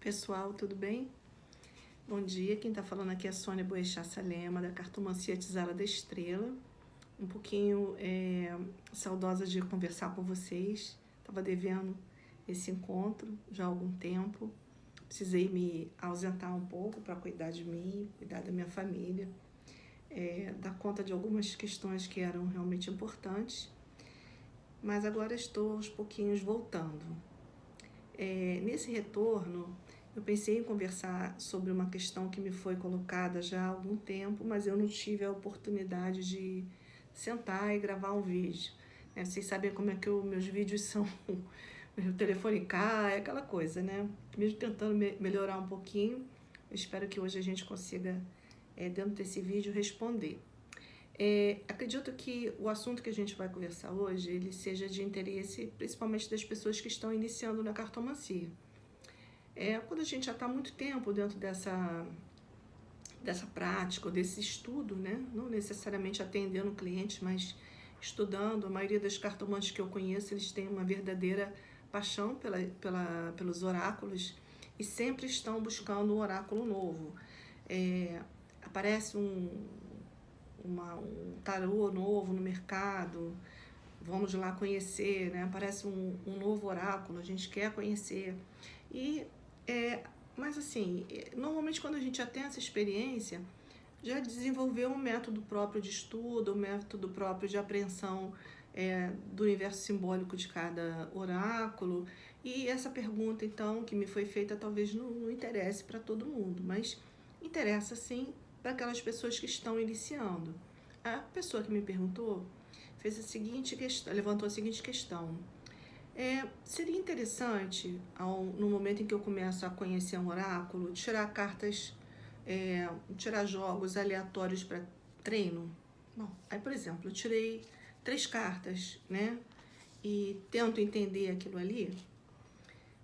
Pessoal, tudo bem? Bom dia, quem está falando aqui é Sônia Boechat Lema, da Cartomancia Tizara da Estrela. Um pouquinho saudosa de conversar com vocês, estava devendo esse encontro já há algum tempo. Precisei me ausentar um pouco para cuidar de mim, cuidar da minha família, dar conta de algumas questões que eram realmente importantes, mas agora estou aos pouquinhos voltando. Nesse retorno, eu pensei em conversar sobre uma questão que me foi colocada já há algum tempo, mas eu não tive a oportunidade de sentar e gravar um vídeo. Vocês sabem como é que meus vídeos são, meu telefone cai, aquela coisa, né? Mesmo tentando melhorar um pouquinho, eu espero que hoje a gente consiga, dentro desse vídeo, responder. Acredito que o assunto que a gente vai conversar hoje, ele seja de interesse principalmente das pessoas que estão iniciando na cartomancia. Quando a gente já está há muito tempo dentro dessa prática, ou desse estudo, né? Não necessariamente atendendo o cliente, mas estudando, a maioria dos cartomantes que eu conheço, eles têm uma verdadeira paixão pelos oráculos e sempre estão buscando um oráculo novo. Aparece um tarô novo no mercado, vamos lá conhecer, né? Aparece um novo oráculo, a gente quer conhecer. Mas assim, normalmente quando a gente já tem essa experiência, já desenvolveu um método próprio de estudo, um método próprio de apreensão do universo simbólico de cada oráculo. E essa pergunta, então, que me foi feita, talvez não interesse para todo mundo, mas interessa sim para aquelas pessoas que estão iniciando. A pessoa que me perguntou fez a seguinte questão, levantou a seguinte questão. Seria interessante, no momento em que eu começo a conhecer um oráculo, tirar cartas, tirar jogos aleatórios para treino? Bom, aí, por exemplo, eu tirei 3 cartas, né? E tento entender aquilo ali.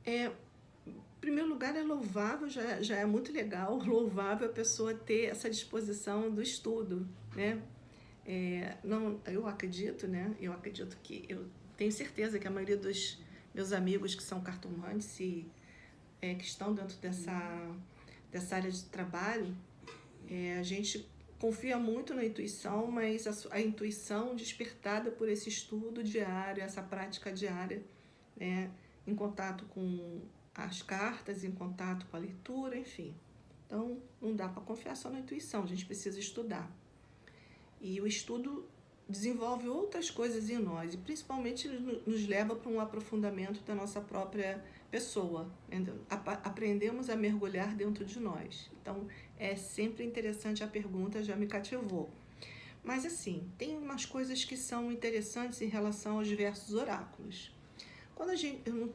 Em primeiro lugar, é louvável, já é muito legal, louvável a pessoa ter essa disposição do estudo, né? Eu acredito, né? Eu tenho certeza que a maioria dos meus amigos que são cartomantes e que estão dentro dessa área de trabalho, a gente confia muito na intuição, mas a intuição despertada por esse estudo diário, essa prática diária, né? Em contato com as cartas, em contato com a leitura, enfim. Então, não dá para confiar só na intuição, a gente precisa estudar. E o estudo desenvolve outras coisas em nós, e principalmente nos leva para um aprofundamento da nossa própria pessoa. Aprendemos a mergulhar dentro de nós. Então, é sempre interessante, a pergunta já me cativou. Mas assim, tem umas coisas que são interessantes em relação aos diversos oráculos. Quando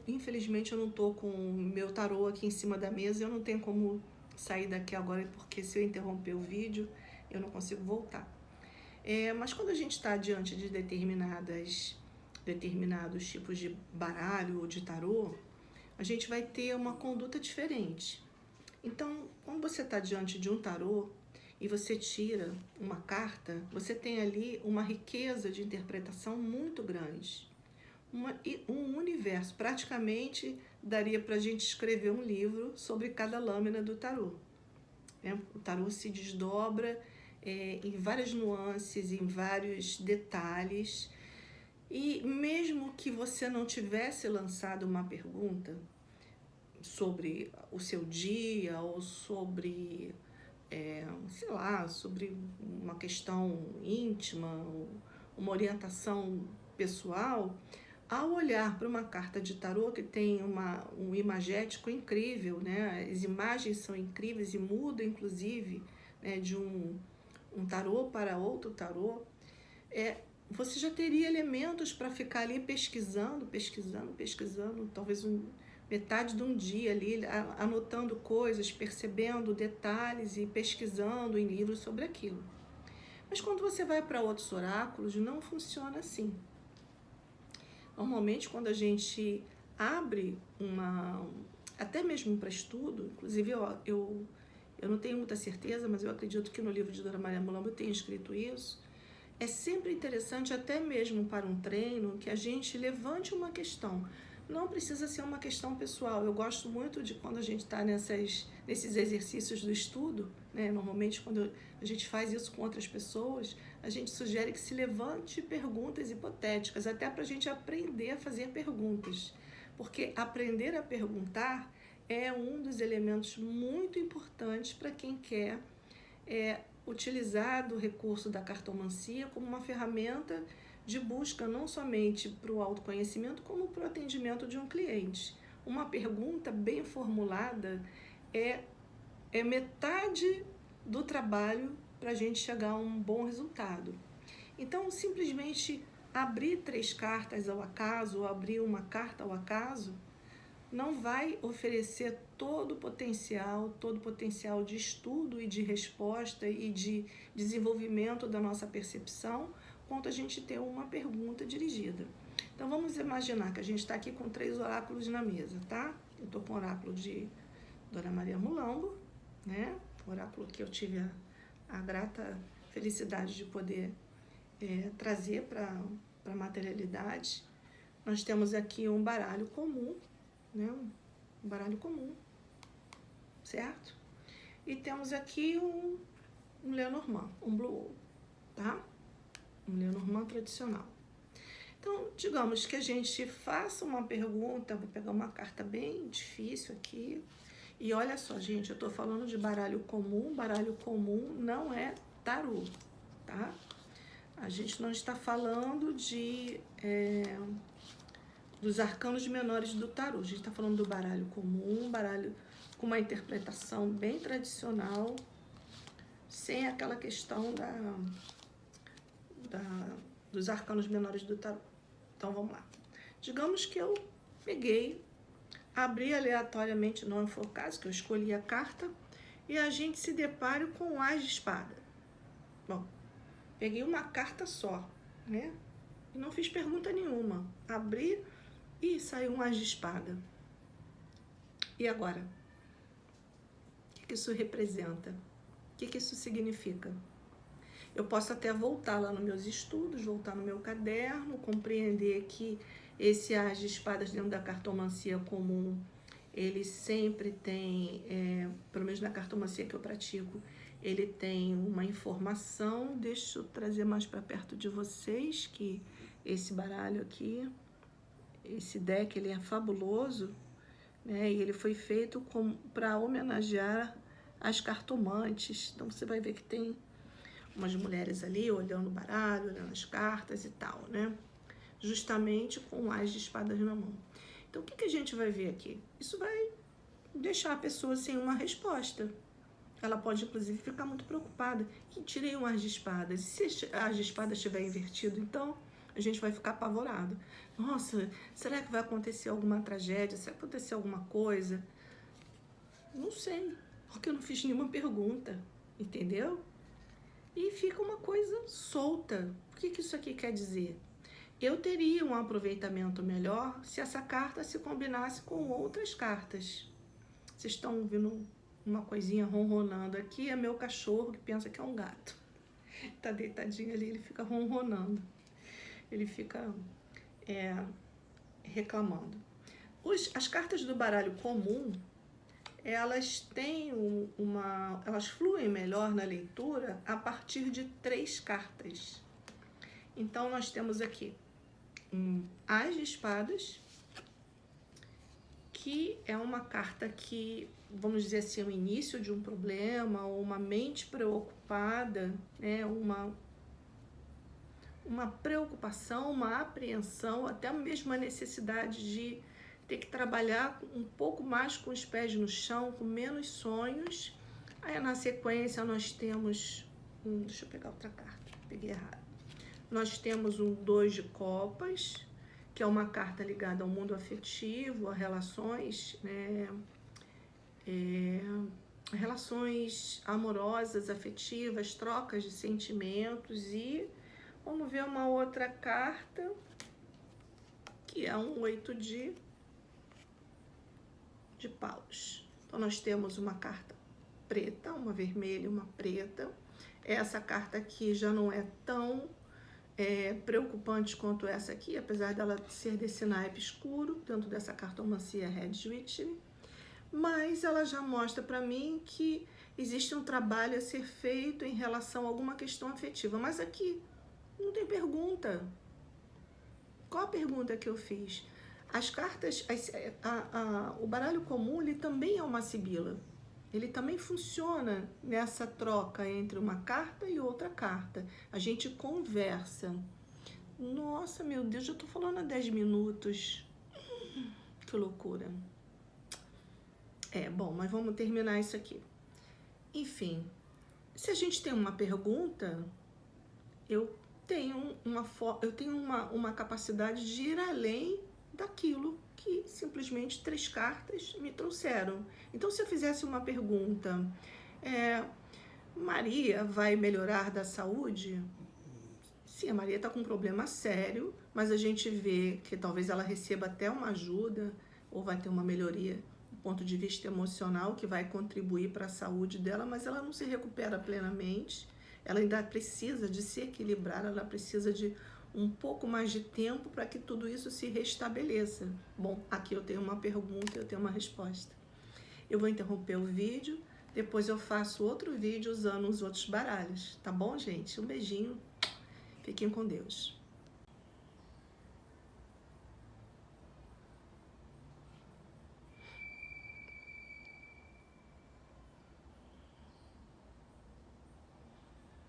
infelizmente eu não estou com o meu tarô aqui em cima da mesa, eu não tenho como sair daqui agora, porque se eu interromper o vídeo, eu não consigo voltar. Mas quando a gente está diante de determinados tipos de baralho ou de tarô, a gente vai ter uma conduta diferente. Então, quando você está diante de um tarô e você tira uma carta, você tem ali uma riqueza de interpretação muito grande. Um universo, praticamente daria para a gente escrever um livro sobre cada lâmina do tarô. O tarô se desdobra em várias nuances, em vários detalhes, e mesmo que você não tivesse lançado uma pergunta sobre o seu dia ou sobre, sei lá, sobre uma questão íntima, uma orientação pessoal, ao olhar para uma carta de tarô que tem um imagético incrível, né? As imagens são incríveis e mudam, inclusive, né, de um tarô para outro tarô, você já teria elementos para ficar ali pesquisando, talvez metade de um dia ali, anotando coisas, percebendo detalhes e pesquisando em livros sobre aquilo. Mas quando você vai para outros oráculos, não funciona assim. Normalmente, quando a gente abre até mesmo para estudo, inclusive eu não tenho muita certeza, mas eu acredito que no livro de Dona Maria Mulamba eu tenho escrito isso. É sempre interessante, até mesmo para um treino, que a gente levante uma questão. Não precisa ser uma questão pessoal. Eu gosto muito de quando a gente está nesses exercícios do estudo, né? Normalmente quando a gente faz isso com outras pessoas, a gente sugere que se levante perguntas hipotéticas, até para a gente aprender a fazer perguntas. Porque aprender a perguntar é um dos elementos muito importantes para quem quer utilizar do recurso da cartomancia como uma ferramenta de busca não somente para o autoconhecimento, como para o atendimento de um cliente. Uma pergunta bem formulada é metade do trabalho para a gente chegar a um bom resultado. Então, simplesmente abrir 3 cartas ao acaso, ou abrir uma carta ao acaso, não vai oferecer todo o potencial de estudo e de resposta e de desenvolvimento da nossa percepção, quanto a gente ter uma pergunta dirigida. Então, vamos imaginar que a gente está aqui com 3 oráculos na mesa, tá? Eu estou com o oráculo de Dona Maria Mulambo, né? O oráculo que eu tive a grata felicidade de poder trazer para a materialidade. Nós temos aqui um baralho comum, né? Um baralho comum, certo? E temos aqui um Lenormand, um Blue, tá? Um Lenormand tradicional. Então, digamos que a gente faça uma pergunta, vou pegar uma carta bem difícil aqui. E olha só, gente, eu tô falando de baralho comum não é tarô, tá? A gente não está falando dos arcanos menores do tarô. A gente está falando do baralho comum, um baralho com uma interpretação bem tradicional, sem aquela questão dos arcanos menores do tarô. Então, vamos lá. Digamos que eu peguei, abri aleatoriamente, não foi o caso, que eu escolhi a carta, e a gente se depara com o As de Espada. Bom, peguei uma carta só, né? E não fiz pergunta nenhuma. Abri e saiu um As de Espada. E agora? O que isso representa? O que isso significa? Eu posso até voltar lá nos meus estudos, voltar no meu caderno, compreender que esse As de Espadas dentro da cartomancia comum, ele sempre tem, pelo menos na cartomancia que eu pratico, ele tem uma informação. Deixa eu trazer mais para perto de vocês, que esse baralho aqui, esse deck, ele é fabuloso, né? E ele foi feito para homenagear as cartomantes. Então, você vai ver que tem umas mulheres ali olhando o baralho, olhando as cartas e tal, né? Justamente com o As de Espadas na mão. Então, o que a gente vai ver aqui? Isso vai deixar a pessoa sem uma resposta. Ela pode, inclusive, ficar muito preocupada. E tirei um As de Espadas. E se As de Espadas estiver invertido, então a gente vai ficar apavorado. Nossa, será que vai acontecer alguma tragédia? Será que vai acontecer alguma coisa? Não sei, porque eu não fiz nenhuma pergunta, entendeu? E fica uma coisa solta. O que isso aqui quer dizer? Eu teria um aproveitamento melhor se essa carta se combinasse com outras cartas. Vocês estão ouvindo uma coisinha ronronando aqui? É meu cachorro que pensa que é um gato. Tá deitadinho ali, ele fica ronronando. Ele fica reclamando. As cartas do baralho comum, elas têm elas fluem melhor na leitura a partir de 3 cartas. Então, nós temos aqui um As de Espadas, que é uma carta que, vamos dizer assim, o início de um problema, ou uma mente preocupada, né? Uma preocupação, uma apreensão, até mesmo a necessidade de ter que trabalhar um pouco mais com os pés no chão, com menos sonhos. Aí, na sequência, nós temos deixa eu pegar outra carta, peguei errado. Nós temos um 2 de copas, que é uma carta ligada ao mundo afetivo, a relações, né? Relações amorosas, afetivas, trocas de sentimentos. E vamos ver uma outra carta, que é um 8 de paus. Então, nós temos uma carta preta, uma vermelha e uma preta. Essa carta aqui já não é tão preocupantes quanto essa aqui, apesar dela ser desse naipe escuro, dentro dessa cartomancia Red Witch, mas ela já mostra para mim que existe um trabalho a ser feito em relação a alguma questão afetiva. Mas aqui não tem pergunta. Qual a pergunta que eu fiz? As cartas, o baralho comum, ele também é uma sibila. Ele também funciona nessa troca entre uma carta e outra carta. A gente conversa. Nossa, meu Deus, já tô falando há 10 minutos. Que loucura. Bom, mas vamos terminar isso aqui. Enfim, se a gente tem uma pergunta, eu tenho uma capacidade de ir além daquilo que simplesmente 3 cartas me trouxeram. Então, se eu fizesse uma pergunta, Maria vai melhorar da saúde? Sim, a Maria está com um problema sério, mas a gente vê que talvez ela receba até uma ajuda, ou vai ter uma melhoria do ponto de vista emocional, que vai contribuir para a saúde dela, mas ela não se recupera plenamente. Ela ainda precisa de se equilibrar, ela precisa de um pouco mais de tempo para que tudo isso se restabeleça. Bom, aqui eu tenho uma pergunta, eu tenho uma resposta. Eu vou interromper o vídeo, depois eu faço outro vídeo usando os outros baralhos, tá bom, gente? Um beijinho, fiquem com Deus.